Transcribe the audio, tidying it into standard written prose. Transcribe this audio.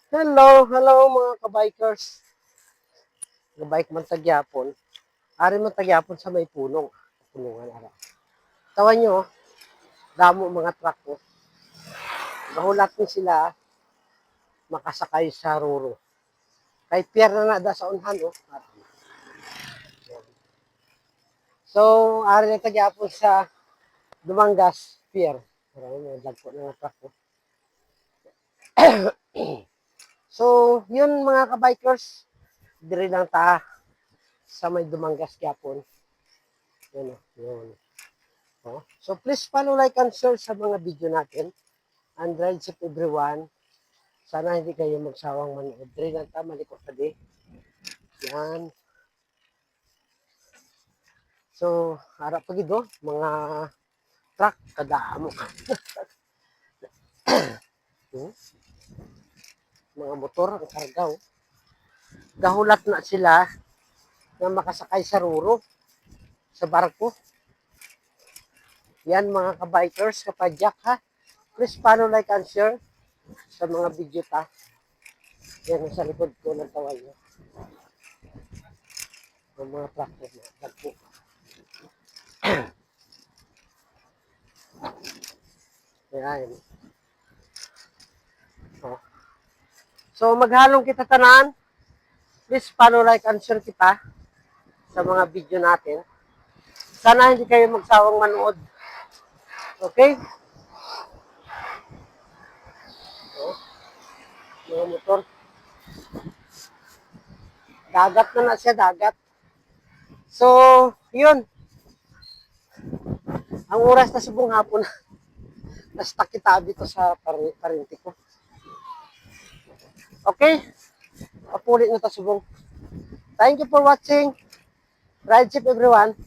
Hello mga kabikers. Gabike man tagyapon. Ari man tagyapon sa may punong. Punungan ara. Tawan nyo, damo mga truck ko. Gahulat ni sila makasakay sa ruro. Kay pier na da sa unhan oh. So, ari na tagyapon sa Dumangas Pier. Marami mga dagko na mga truck ko. So, yun mga kabikers, diri lang ta sa may Dumangas Gyapon. Yun oh, yun. Oh. So please follow, like, and share sa mga video natin. And ride safe everyone. Sana hindi kayo magsawang manood. Dre lang ta, malikot pa di. Yan. So, harap pa gido, mga truck, kadamo. Hmm? Mga motor, ang kargaw. Gahulat na sila na makasakay sa ruro, sa barko. Yan mga kabikers, kapadyak ha. Please follow, like, and share sa mga video ta. Yan sa likod ko ng tawal nyo. Ang mga truck na dagpo. Yan. Oh. So, maghalong kita tanan. Please follow, like, and share kita sa mga video natin. Sana hindi kayo magsawang manood. Okay? Oh, mga motor. Dagat na siya, dagat. So, yun. Ang oras na subong hapon. Nasta kita dito sa parinti ko. Okay? Papulit na ta subong. Thank you for watching. Ride safe everyone.